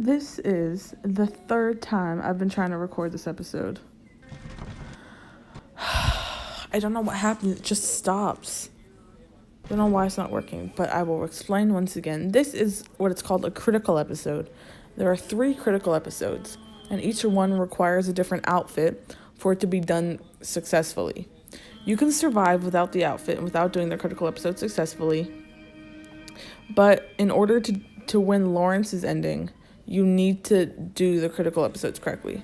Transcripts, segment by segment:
This is the third time I've been trying to record this episode. I don't know what happened. It just stops. I don't know why it's not working, but I will explain once again. This is what it's called a critical episode. There are 3 critical episodes, and each one requires a different outfit for it to be done successfully. You can survive without the outfit and without doing the critical episode successfully, but in order to win Lawrence's ending, you need to do the critical episodes correctly.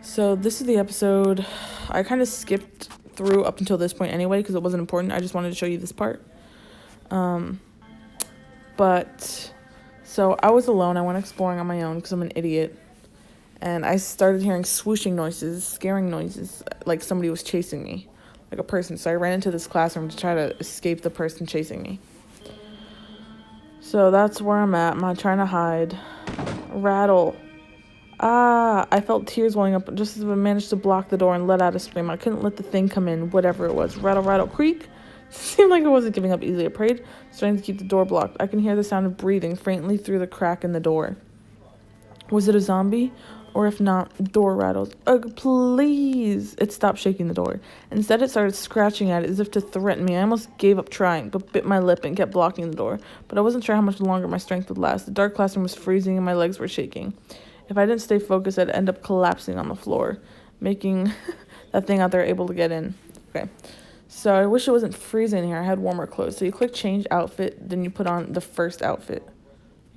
So this is the episode. I kind of skipped through up until this point anyway because it wasn't important. I just wanted to show you this part. But so I was alone. I went exploring on my own because I'm an idiot. And I started hearing swooshing noises, scaring noises, like somebody was chasing me, like a person. So I ran into this classroom to try to escape the person chasing me. So that's where I'm at. I'm not trying to hide. Rattle. I felt tears welling up just as I managed to block the door and let out a scream. I couldn't let the thing come in, whatever it was. Rattle, rattle, creak. Seemed like it wasn't giving up easily. I prayed, trying to keep the door blocked. I can hear the sound of breathing faintly through the crack in the door. Was it a zombie? Or if not, door rattles. Ugh, please. It stopped shaking the door. Instead, it started scratching at it as if to threaten me. I almost gave up trying, but bit my lip and kept blocking the door. But I wasn't sure how much longer my strength would last. The dark classroom was freezing and my legs were shaking. If I didn't stay focused, I'd end up collapsing on the floor, making that thing out there able to get in. Okay. So I wish it wasn't freezing here. I had warmer clothes. So you click change outfit, then you put on the first outfit.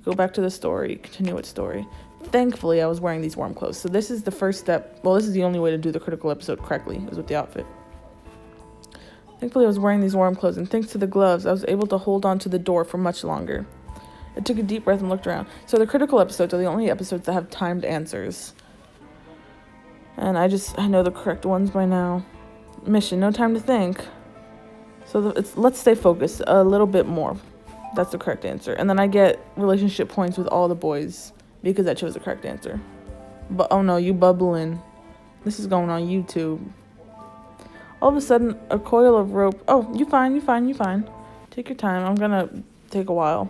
Go back to the story, continue its story. Thankfully, I was wearing these warm clothes. So this is the first step. Well, this is the only way to do the critical episode correctly, is with the outfit. Thankfully, I was wearing these warm clothes, and thanks to the gloves, I was able to hold on to the door for much longer. I took a deep breath and looked around. So the critical episodes are the only episodes that have timed answers. And I know the correct ones by now. Mission, no time to think. So let's stay focused a little bit more. That's the correct answer. And then I get relationship points with all the boys because I chose the correct answer. But oh no, you bubbling. This is going on YouTube. All of a sudden, a coil of rope. Oh, you fine. Take your time. I'm gonna take a while.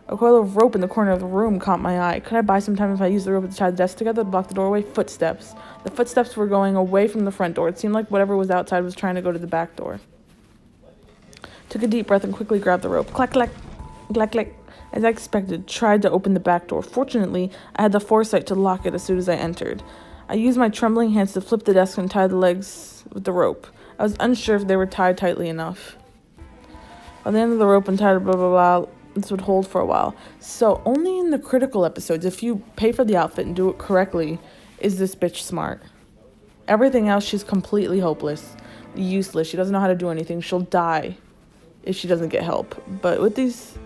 A coil of rope in the corner of the room caught my eye. Could I buy some time if I used the rope to tie the desk together to block the doorway? Footsteps. The footsteps were going away from the front door. It seemed like whatever was outside was trying to go to the back door. Took a deep breath and quickly grabbed the rope. Clack, clack, clack, clack. As I expected, tried to open the back door. Fortunately, I had the foresight to lock it as soon as I entered. I used my trembling hands to flip the desk and tie the legs with the rope. I was unsure if they were tied tightly enough. On the end of the rope and tied blah, blah, blah, this would hold for a while. So only in the critical episodes, if you pay for the outfit and do it correctly, is this bitch smart. Everything else, she's completely hopeless. Useless. She doesn't know how to do anything. She'll die if she doesn't get help. But with these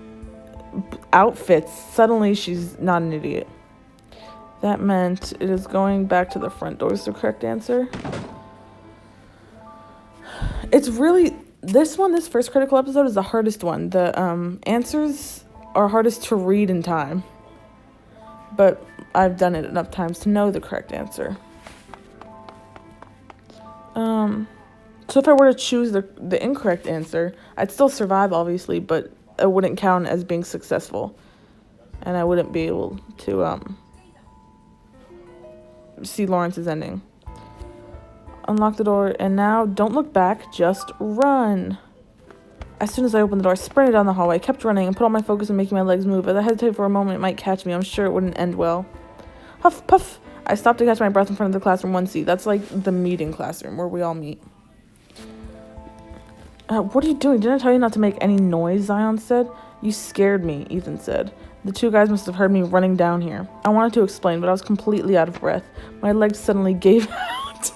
outfits, suddenly she's not an idiot. That meant it is going back to the front door is the correct answer. It's really, this first critical episode is the hardest one. The answers are hardest to read in time. But I've done it enough times to know the correct answer. So if I were to choose the incorrect answer, I'd still survive, obviously, but it wouldn't count as being successful. And I wouldn't be able to see Lawrence's ending. Unlock the door, and now don't look back, just run. As soon as I opened the door, I sprinted down the hallway. I kept running and put all my focus on making my legs move. As I hesitated for a moment, it might catch me. I'm sure it wouldn't end well. Huff, puff. I stopped to catch my breath in front of the classroom 1C. That's like the meeting classroom where we all meet. What are you doing? Didn't I tell you not to make any noise, Zion said. You scared me, Ethan said. The 2 guys must have heard me running down here. I wanted to explain, but I was completely out of breath. My legs suddenly gave out.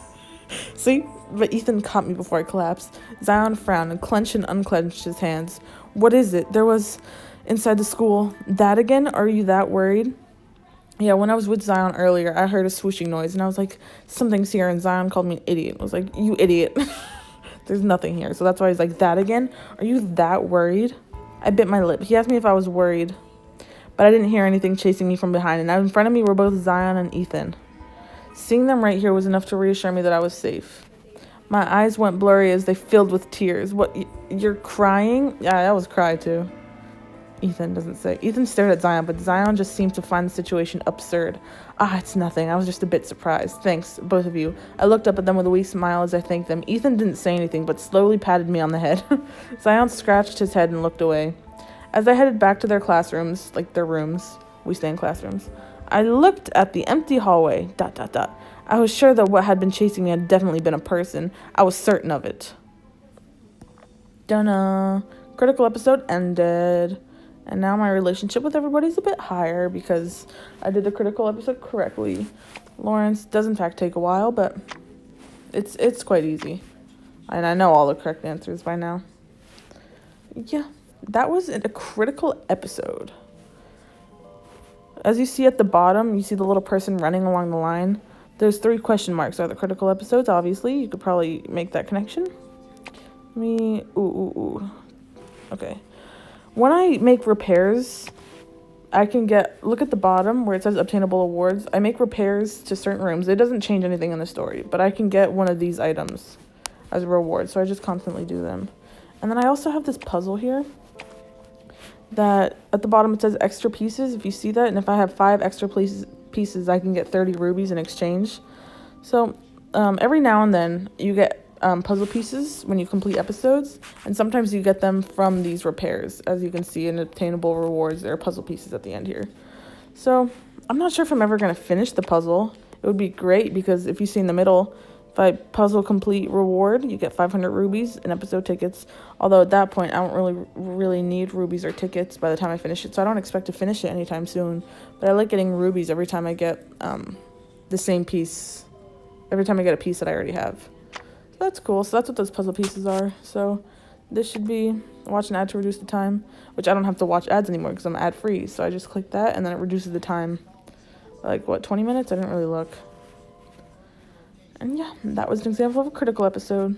See? But Ethan caught me before I collapsed. Zion frowned and clenched and unclenched his hands. What is it? There was inside the school. That again? Are you that worried? Yeah, when I was with Zion earlier, I heard a swooshing noise, and I was like, something's here, and Zion called me an idiot. I was like, you idiot. There's nothing here. So that's why he's like, that again? Are you that worried? I bit my lip. He asked me if I was worried, but I didn't hear anything chasing me from behind, and in front of me were both Zion and Ethan. Seeing them right here was enough to reassure me that I was safe. My eyes went blurry as they filled with tears. What, you're crying? Yeah, I was crying too. Ethan doesn't say. Ethan stared at Zion, but Zion just seemed to find the situation absurd. It's nothing. I was just a bit surprised. Thanks, both of you. I looked up at them with a weak smile as I thanked them. Ethan didn't say anything, but slowly patted me on the head. Zion scratched his head and looked away. As I headed back to their classrooms, like their rooms, we stay in classrooms, I looked at the empty hallway, ... I was sure that what had been chasing me had definitely been a person. I was certain of it. Dun-na. Critical episode ended. And now my relationship with everybody's a bit higher because I did the critical episode correctly. Lawrence does in fact take a while, but it's quite easy. And I know all the correct answers by now. Yeah, that was a critical episode. As you see at the bottom, you see the little person running along the line. There's 3 question marks are the critical episodes, obviously. You could probably make that connection. Okay. When I make repairs, I can look at the bottom where it says obtainable awards. I make repairs to certain rooms. It doesn't change anything in the story, but I can get one of these items as a reward. So I just constantly do them. And then I also have this puzzle here that at the bottom it says extra pieces, if you see that. And if I have 5 extra pieces, I can get 30 rubies in exchange. So every now and then you get puzzle pieces when you complete episodes, and sometimes you get them from these repairs. As you can see in obtainable rewards, there are puzzle pieces at the end here. So I'm not sure if I'm ever going to finish the puzzle. It would be great because if you see in the middle, if I puzzle complete reward, you get 500 rubies and episode tickets. Although at that point, I don't really need rubies or tickets by the time I finish it, so I don't expect to finish it anytime soon. But I like getting rubies every time I get the same piece, every time I get a piece that I already have. So that's cool. So that's what those puzzle pieces are. So this should be watch an ad to reduce the time, which I don't have to watch ads anymore because I'm ad free. So I just click that and then it reduces the time. Like, what, 20 minutes? I didn't really look. And yeah, that was an example of a critical episode.